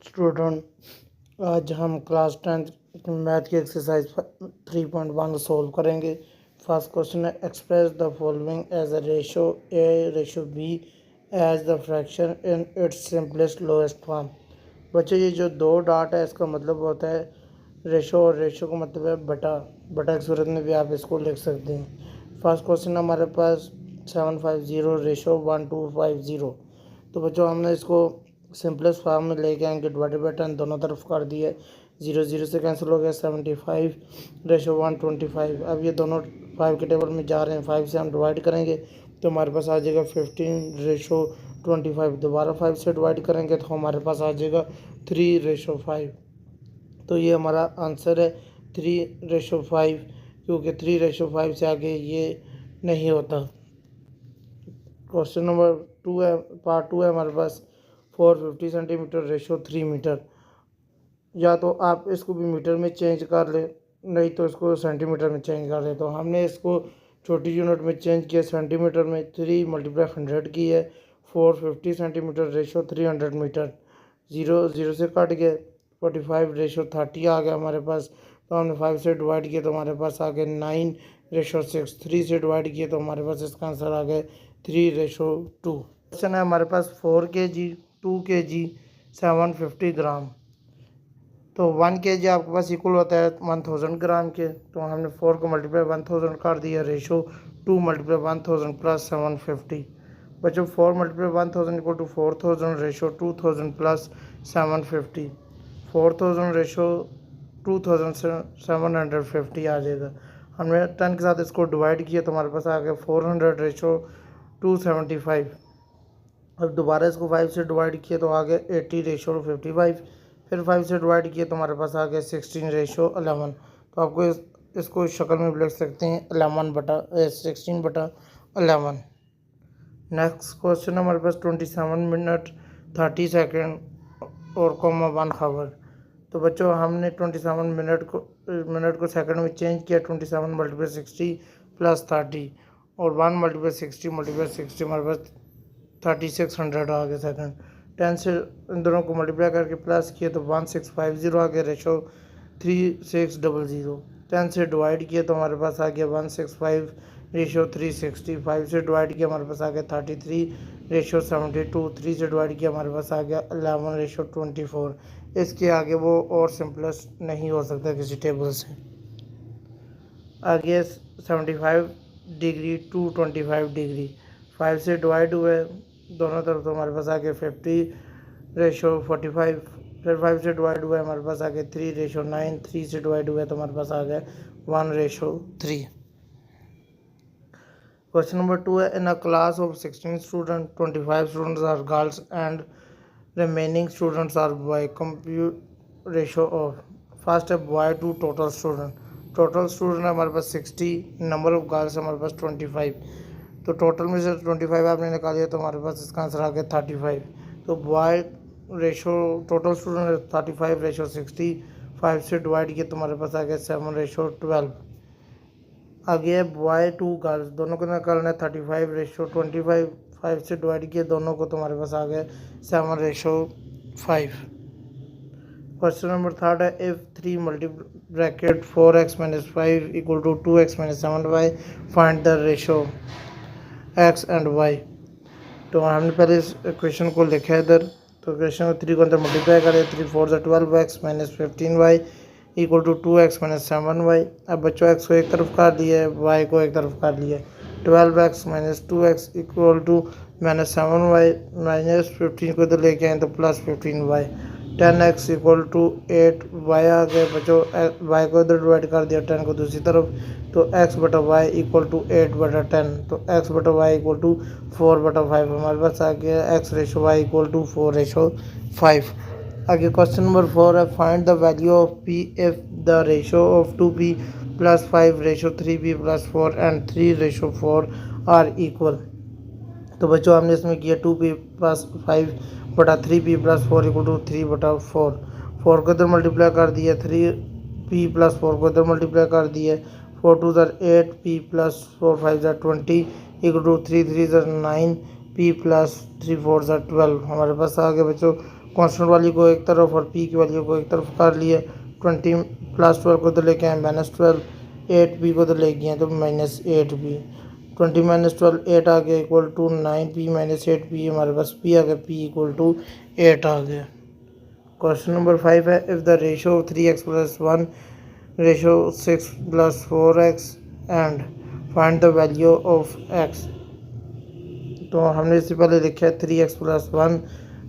Student, आज हम class 10th math की एक्सरसाइज 3.1 सोल्व करेंगे। फर्स्ट क्वेश्चन है, express the following as a ratio A ratio B as the fraction in its simplest lowest form. बच्चों, ये जो दो डॉट है इसका मतलब होता है रेशो, और रेशो का मतलब है बटा। बटा की सूरत में भी आप इसको लिख सकते हैं। फर्स्ट क्वेश्चन हमारे पास 750 रेशो 1250। तो बच्चों हमने इसको सिंपलेस्ट फॉर्म में लेके आएंगे, डिवाइडेड बाई 10 दोनों तरफ कर दिए, 0 0 से कैंसिल हो गया, 75 रेशो 125। अब ये दोनों 5 के टेबल में जा रहे हैं, 5 से हम डिवाइड करेंगे तो हमारे पास आ जाएगा 15 रेशो 25। दोबारा 5 से डिवाइड करेंगे तो हमारे पास आ जाएगा 3 रेशो 5। तो ये हमारा आंसर है 3 रेशो 5, क्योंकि 3 रेशो 5 से आगे ये नहीं होता। क्वेश्चन नंबर 2 है, पार्ट 2 है हमारे पास, 450 सेंटीमीटर रेशो 3 मीटर। या तो आप इसको भी मीटर में चेंज कर ले, नहीं तो इसको सेंटीमीटर में चेंज कर ले। तो हमने इसको छोटी यूनिट में चेंज किया, सेंटीमीटर में 3 × 100 की है। 450 सेंटीमीटर रेशो 300 मीटर। 0 0 से कट गए, 45 रेशो 30 आ गया हमारे पास। तो हमने 5 से डिवाइड किया तो हमारे पास आ गए 9 रेशो 6। 3 से डिवाइड किए तो हमारे पास इसका आंसर आ गए 3 रेशो 2। क्वेश्चन है हमारे पास 4 kg 2 kg 750 ग्राम। तो 1 kg आपके पास इक्वल होता है 1000 ग्राम के। तो हमने 4 को मल्टीप्लाई 1000 कर दिया, रेशो 2 × 1000 प्लस 750। बच्चों 4 × 1000 equal to 4000 ratio 2000 plus 750। 4000 ratio 2750 आ जाएगा। हमने 10 के साथ इसको डिवाइड किया तो हमारे पास आ गया 400 रेशो 275। अब दोबारा इसको 5 से डिवाइड किया तो आ गया 80 रेशो 55। फिर 5 से डिवाइड किया तो हमारे पास आ गया 16 रेशो 11। तो आपको इसको इस शक्ल में लिख सकते हैं 16/11। नेक्स्ट क्वेश्चन हमारे पास 27 मिनट 30 सेकेंड और कॉमा 1 आवर। तो बच्चों हमने 27 मिनट को सेकंड में चेंज किया, 27 × 60 प्लस 30 और 1 × 60 × 60 हमारे पास 3600 आ गया सेकंड। 10 से इन दोनों को मल्टीप्लाई करके प्लस किया तो 1650 आ गया, रेशो 3600। 10 से डिवाइड किया तो हमारे पास आ गया 165 रेशो 360। 5 से डिवाइड किया हमारे पास आ गया 33 रेशो 72। 3 से डिवाइड किया हमारे पास आ गया 11 रेशो 24। इसके आगे वो और सिंपलेस्ट नहीं हो सकता किसी टेबल से। आगे 75 डिग्री टू 25 डिग्री। 5 से डिवाइड हुए दोनों तरफ तो हमारे पास आ गया 50 रेशो 45। फिर 5 से डिवाइड हुआ हमारे पास आ गया 3 रेशो 9। 3 से डिवाइड हुआ तो हमारे पास आ गया 1 रेशो 3। क्वेश्चन नंबर 2 है, in a class of 16 student 25 students are girls and remaining students are boy. Compute ratio of. First है boy to total student. Total student है हमारे पास 60, नंबर ऑफ गर्ल्स हमारे पास 25। तो टोटल में से 25 आपने निकाल दिया तो हमारे पास इसका आंसर आ गया 35। तो boy ratio total student 35 ratio 60। 5 से डिवाइड किया तो हमारे पास आ गया 7 रेशो 12। आगे है बॉय टू गर्ल्स, दोनों को निकालना है 35 रेशो 25। 5 से डिवाइड किया दोनों को तो हमारे पास आ गया 7 रेशो 5। क्वेश्चन नंबर 3 है, if 3 multi bracket 4x - 5 equal to 2x - 7y find the ratio x and y। तो हमने पहले इस इक्वेशन को लिखा है इधर। तो इक्वेशन 3 को अंदर मल्टीप्लाई करें, 3 4 12x - 15y equal to 2x - 7y। अब बच्चों x को एक तरफ कर दिया है, y को एक तरफ कर लिया है। 12x - 2x equal to -7y minus 15 को इधर लेके आए तो plus 15y। 10x equal to 8y आ गए बच्चों। y को इधर डिवाइड कर दिया, 10 को दूसरी तरफ, तो x/y इक्वल टू 8/10। तो x/y इक्वल टू 4/5 हमारे पास आ गया x ratio y equal to 4/5। आगे क्वेश्चन नंबर 4 है, find the value of p if the ratio of 2p + 5 ratio 3p + 4 and 3 ratio 4 are equal. तो बच्चों हमने इसमें किया 2p + 5/3p + 4 इक्वल टू 3/4। 4 को इधर मल्टीप्लाई कर दिया, 3p + 4 को इधर मल्टीप्लाई कर दिया, 4 2 8, p + 4 5 20 इक्वल टू 3 3 9, p + 3 4 12। हमारे पास आ गया बच्चों कांस्टेंट वाली को एक तरफ और पी की वैल्यू को एक तरफ कर लिया। 20 प्लस 12 को तो लेके आए -12, 8 पी को तो ले गए तो -8 पी। 20 -12 8 आ गया इक्वल टू 9 पी -8 पी। हमारे पास पी आ गया, पी इक्वल टू 8 आ गया। क्वेश्चन नंबर 5 है, if the ratio of 3x + 1 ratio 6 + 4x and find the value of x। तो हमने इससे पहले लिखा है 3x + 1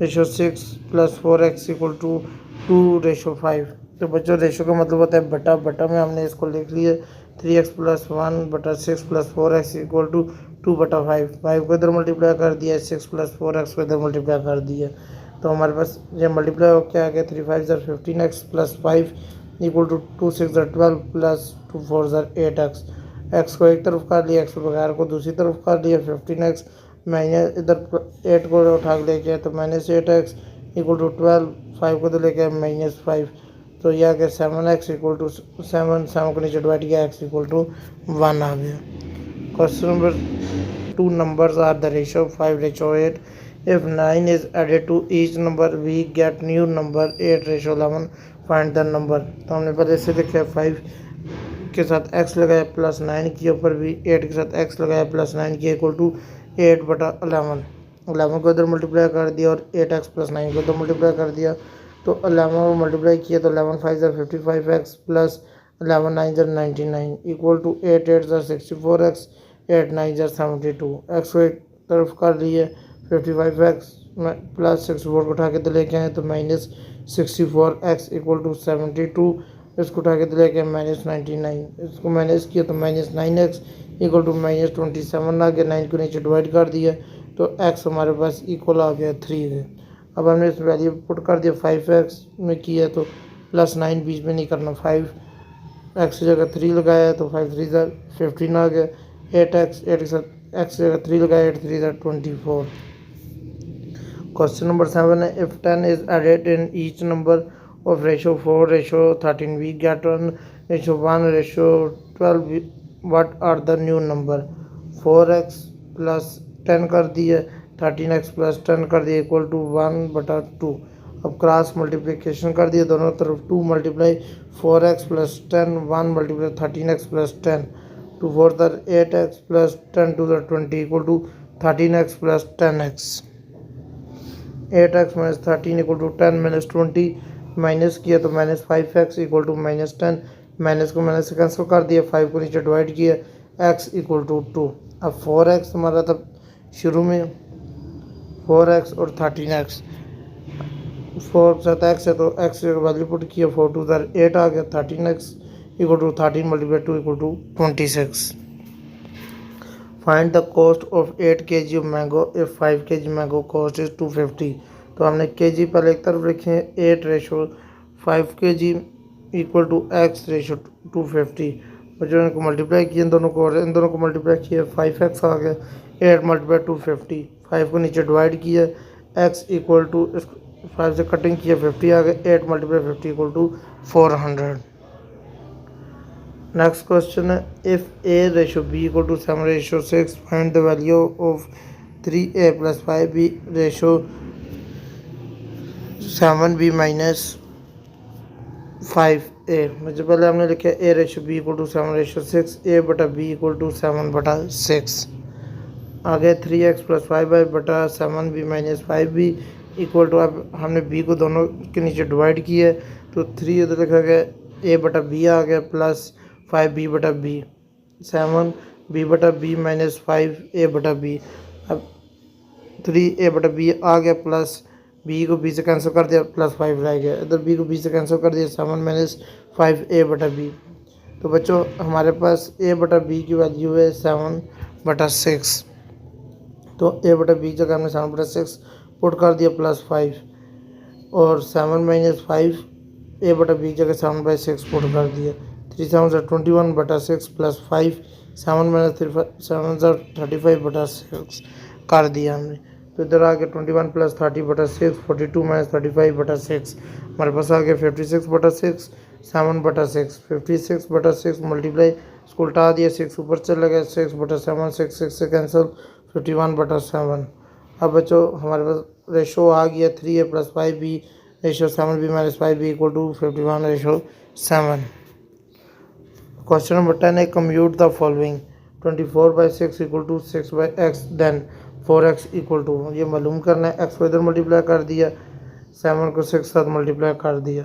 ratio 6 + 4x equal to 2:5। तो बच्चों रेशो का मतलब होता है बटा, बटा में हमने इसको लिख लिया 3x + 1 बटा 6 + 4x इक्वल टू 2/5। 5 को इधर मल्टीप्लाई कर दिया, 6 + 4x को इधर मल्टीप्लाई कर दिया। तो हमारे पास ये मल्टीप्लाई हो क्या आ गया, 3 5 15x + 5 equal to 2 6 12 + 2 4 8x। x को एक तरफ कर लिया, x बगैर को दूसरी तरफ कर लिया। 15x माइनस इधर 8 को उठा के लेके आए तो -8x इक्वल टू 12। 5 को तो लेके आए -5, तो यह आ गया 7x इक्वल टू 7। 7 को नीचे डिवाइड किया, x इक्वल टू 1 आ गया। Question number 2 numbers are the ratio 5:8. If 9 is added to each number we get new number 8:11. Find the number। तो हमने पहले से लिखा 5 के साथ x लगाया प्लस 9 के ऊपर भी 8 के साथ x लगाया प्लस 9 के इक्वल टू 8/11। 11 को इधर मल्टीप्लाई कर दिया और 8x + 9 को इधर मल्टीप्लाई कर दिया। तो 11 को मल्टीप्लाई किया तो 11 5 55x plus 11 9 99 equal to 8 8 64x 8 9 72। X को एक तरफ कर लिए, 55x प्लस 64 को उठा के तो लेके आए तो -64x इक्वल टू 72। इसको उठा के तो लेके आए -99। इसको माइनस किया तो -9x इक्वल टू -27 आ गया। 9 को नीचे डिवाइड कर दिया तो x हमारे पास इक्वल आ गया 3 है। अब हमने इस वैल्यू पुट कर दिया, 5x में किया तो +9 बीच में नहीं करना, 5x की जगह 3 लगाया तो 5 3 15 आ गया। 8x 8 के साथ x की जगह 3 लगाया, 8 3 24। क्वेश्चन नंबर 7 है, if 10 is added in each number of ratio 4 ratio 13 we get 1 ratio 1 ratio 12 what are the new number। 4x plus 10 कर दिया, 13x plus 10 कर दिया इक्वल टू 1/2। अब क्रॉस मल्टीप्लिकेशन कर दिया, दोनों तरफ 2 multiply 4x plus 10 1 multiply 13x plus 10 2 4 8x plus 10 2 20 equal to 13x plus 10x। 8x minus 13 equal to 10 minus 20 minus किया तो -5x इक्वल टू -10। माइनस को माइनस से कैंसिल कर दिया, 5 को नीचे डिवाइड किया, x इक्वल टू 2। अब 4x हमारा था शुरू में 4x और 13x, 4 के साथ x है तो x की वैल्यू पुट किया, 4 2 8 आ गया। 13x equal to 13 multiply 2 equal to 26। Find the cost of 8 kg of mango इफ 5 kg मैंगो कॉस्ट इज 250। तो हमने kg पहले एक तरफ लिखे हैं, 8 ratio 5 kg equal to x ratio 250। और जो इनको मल्टीप्लाई किए इन दोनों को मल्टीप्लाई किया 5x आ गया, 8 मल्टीप्लाई 250। 5 को नीचे डिवाइड किया, x इक्वल टू 5 से कटिंग किया 50 आ गया, 8 multiply 50 equal to 400। Next question है, if a ratio b equal to 7 ratio 6 find the value of 3a + 5b ratio 7b - 5a। मुझे पहले हमने लिखा a ratio b equal to 7 ratio 6 a/b equal to 7/6। आगे 3x + 5y बटा 7b - 5b equal to, अब हमने b को दोनों के नीचे डिवाइड किया है तो 3 इधर लिखा गया, a/b आ गया प्लस 5b/b 7b/b - 5a/b। अब 3a/b आ गया प्लस b को b से कैंसिल कर दिया, प्लस 5 रह गया, इधर b को b से कैंसिल कर दिया, 7 - 5a/b। तो बच्चों हमारे पास a/b की वैल्यू है 7/6। तो a/b जगह हमने 7/6 पुट कर दिया प्लस 5 और 7 - 5 a/b जगह 7/6 पुट कर दिया। 3 7 21/6 प्लस 5 7 - 7 35/6 कर दिया हमने। तो इधर आ गया 21 + 30/6 42 - 35/6। हमारे पास आ गया 56/6 7/6। 56/6 मल्टीप्लाई इसको उल्टा दिया, 6 ऊपर चला गया, 6/7 6 6 से कैंसिल 51/7। अब बच्चों हमारे पास रेशो आ गया 3a + 5b ratio 7b - 5b = 51/7। Question number 10 है compute the following 24/6 = 6/x then 4x = ये मालूम करना है। x को इधर मल्टीप्लाई कर दिया, 7 को 6 साथ मल्टीप्लाई कर दिया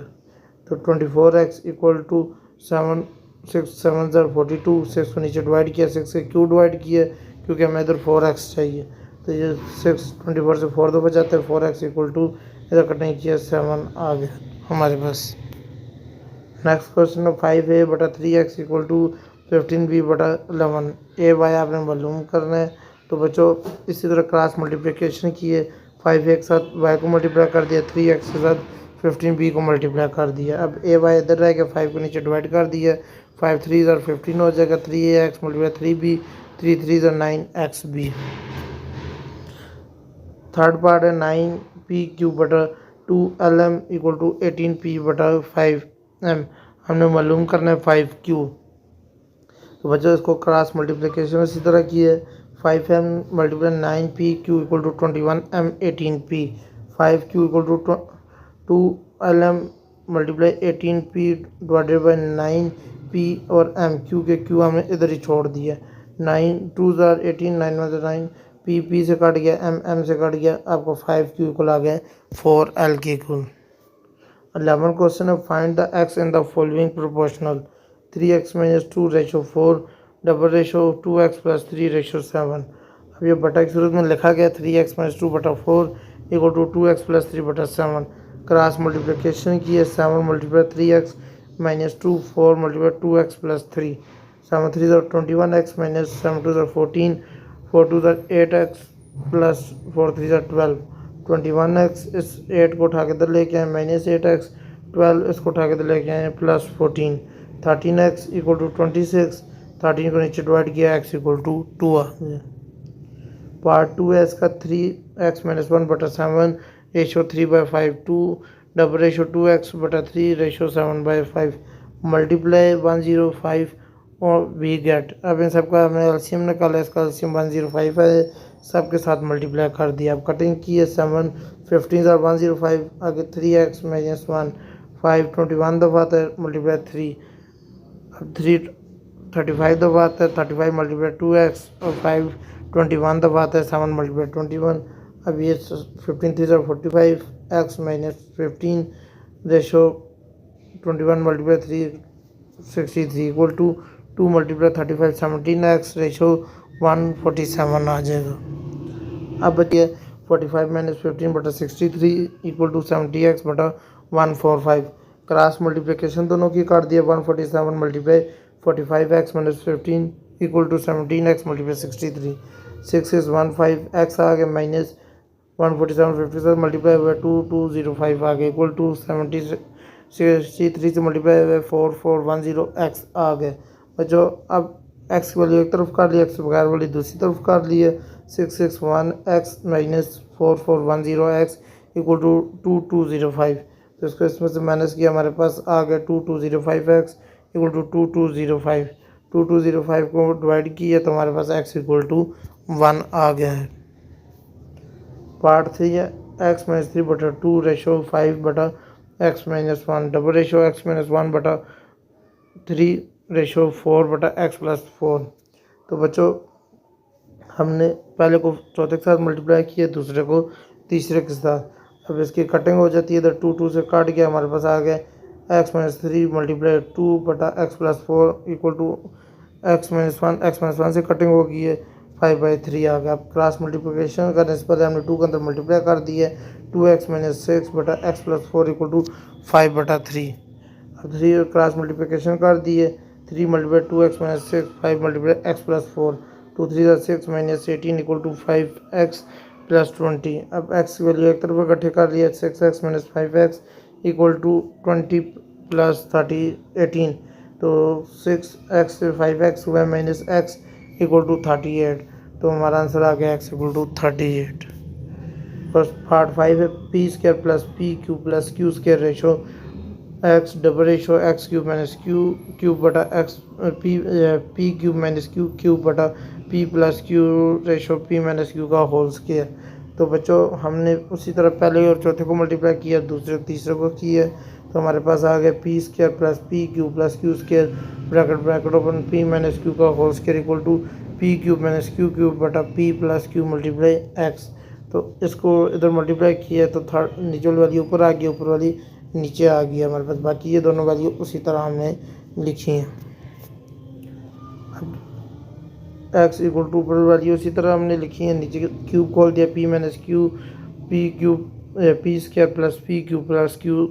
तो 24x = 7 6 7 42 6 को नीचे डिवाइड किया, 6 से क्यों डिवाइड किया क्योंकि हमें इधर 4x चाहिए तो ये 6 24 से 4 दो बचाते हैं 4x = इधर कटिंग किया 7 आ गया हमारे पास। नेक्स्ट क्वेश्चन 5a/3x = 15b/11 ए वाई आपने मालूम करना है। तो बच्चों इसी तरह क्रॉस मल्टीप्लिकेशन किए, 5a के साथ y को मल्टीप्लाई कर दिया, 3x के साथ 15b को मल्टीप्लाई कर दिया। अब ए वाई इधर रह गया, 5 को नीचे डिवाइड कर दिया, 5 3 15 हो जाएगा, 3ax × 3b 3 3 9xb। Third part है 9p³ 2lm = 18p/5m। हमने मालूम करना है 5q। तो बच्चों इसको क्रॉस मल्टीप्लिकेशन इसी तरह की है, 5m × 9pq = 21m 18p 5q = 2lm × 18p / 9p और m q के q हमने इधर ही छोड़ दिया, 9 2 18 9 1 9 p से कट गया, m से कट गया, आपको 5q इक्वल आ गया 4l के इक्वल। 11 क्वेश्चन है find the x in the following proportional 3x - 2 ratio 4 double ratio 2x + 3 ratio 7। अब ये बटा की सूरत में लिखा गया 3x - 2/4 = 2x + 3/7। क्रॉस मल्टीप्लिकेशन की है, 7 × 3x - 2 4 × 2x + 3 7 3 21x - 7 2 14 4 2 8x + 4 3 12 21x। इस 8 को उठा के इधर लेके आए -8x, 12 इसको उठा के इधर लेके आए +14, 13x = 26, 13 को नीचे डिवाइड किया, x = 2 आ गया। पार्ट 2 है इसका 3x - 1/7 ratio 3/5 2 double ratio 2x/3 ratio 7/5 multiply 105 और वी गेट। अब इन सबका हमने एलसीएम निकाला, इसका एलसीएम 105 है, सबके साथ मल्टीप्लाई कर दिया। अब कटिंग की है 7 15 और 105 आगे 3x - 1 5 21 दफ़ा आता है मल्टीप्लाई 3, अब 3 35 दफ़ा आता है 35 × 2x और 5 21 दफ़ा आता है 7 × 21। अब ये 15 3 45 x - 15 रेशो 21 × 3 63 = 2 × 35 17x रेशो 147 आ जाएगा। अब बचिए 45 - 15/63 = 70x/145। क्रॉस मल्टीप्लिकेशन दोनों की कर दिया, 147 × 45x - 15 = 17x × 63 6 is 15 x आ गया माइनस 147 57 मल्टीप्लाई हुआ 2205 आ गया इक्वल टू 63 से मल्टीप्लाई हुआ 4410 x आ गया। बच्चों अब x की वैल्यू एक तरफ कर लिया, x के बगैर वाली दूसरी तरफ कर लिया, 661 x minus 4410 x equal to 2205। तो इसको इसमें से माइनस किया, हमारे पास आ गया 2205 x इक्वल टू 2205। 2205 को डिवाइड किया तो हमारे पास x इक्वल टू 1 आ गया है। पार्ट 3 है x - 3/2 ratio 5/x - 1 double ratio x - 1/3 ratio 4/x + 4। तो बच्चों हमने पहले को चौथे के साथ मल्टीप्लाई किया, दूसरे को तीसरे के साथ। अब इसकी कटिंग हो जाती है, इधर 2 2 से काट गया, हमारे पास आ गया x - 3 × 2/x + 4 equal to x - 1 x - 1 से कटिंग हो गई है 5/3 आ गया। अब क्रॉस मल्टीप्लिकेशन करने से पहले हमने 2 के अंदर मल्टीप्लाई कर दिया है, 2x - 6/x + 4 इक्वल टू 5/3। अब 3 क्रॉस मल्टीप्लिकेशन कर दिए, 3 × 2x - 6 5 × x + 4 2 3 6 - 18 equal to 5x + 20। अब x की वैल्यू एक तरफ इकट्ठे कर लिया, 6x - 5x इक्वल टू 20 + 30 18 तो 6x से 5x हुआ माइनस x इक्वल टू 38। तो हमारा आंसर आ गया x equal to 38। First part 5 है p² + pq + q² ratio x double ratio x³ - q³ p³ - q³ p + q ratio p - q का whole square. तो बच्चों हमने उसी तरह पहले और चौथे को मल्टीप्लाई किया, दूसरे तीसरे को किया, तो हमारे पास आ गया P square plus Q square bracket bracket open P minus Q का whole square equal to P cube minus Q बटा P plus Q multiply X. तो इसको इधर मल्टीप्लाई किया तो थर्ड नीचे वाली वैल्यू ऊपर आ गई, ऊपर वाली नीचे आ गई हमारे पास। बाकी ये दोनों वैल्यू उसी तरह हमने लिखी हैं। एक्स इक्वल टू ऊपर वैल्यू उसी तरह हमने लिखी है, नीचे क्यूब खोल दिया P minus Q P square plus Q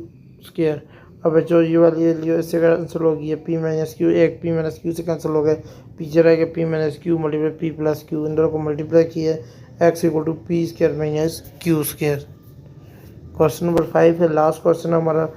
square. अब जो ये वाली लियो इससे कैंसिल हो गई है, पी माइनस क्यू से कैंसिल हो गए, पीछे रह गया P minus Q multiply P plus Q, इन दोनों को मल्टीप्लाई किया है X equal to P square minus Q square. Question number 5 है लास्ट क्वेश्चन हमारा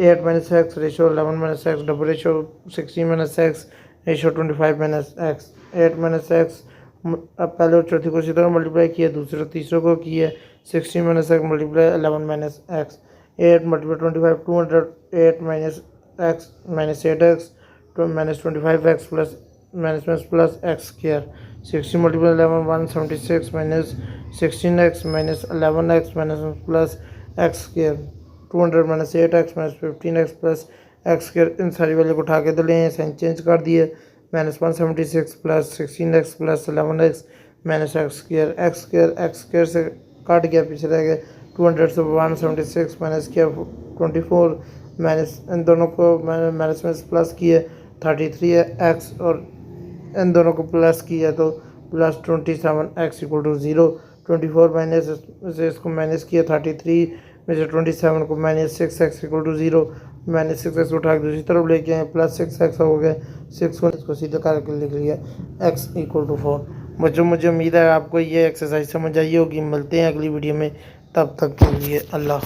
8 minus X ratio 11 minus X double ratio 16 minus X ratio 25 minus X. 8 minus X अब पहले और चौथी को इसी तरह मल्टीप्लाई किया, दूसरे और तीसरे को किया 16 minus X multiply 11 minus X. 8 multiply 25 208 minus X minus 8x minus 25x plus X square. 16 multiply 11 176 minus 16x minus 11x minus plus X square. 200 minus 8x minus 15x plus X square. इन सारी value को उठा के तो ले sign change कर दिए, minus 176 plus 16x plus 11x minus x square से काट गया, पीछे रह गया 200 से 176 माइनस किया 24 माइनस इन दोनों को माइनस में प्लस किया 33 है एक्स, और इन दोनों को प्लस किया तो plus 27 x equal to 0। 24 minus से इसको माइनस किया 33 में से 27 को minus 6 x equal to 0, minus 6 x उठा के दूसरी तरफ लेके आए प्लस 6 एक्स हो गया 6 को इसको सीधा करके लिख लिया एक्स इक्वल टू 4। बच्चों मुझे उम्मीद है आपको ये एक्सरसाइज समझ आई होगी। मिलते हैं अगली वीडियो में, तब तक के लिए अल्लाह।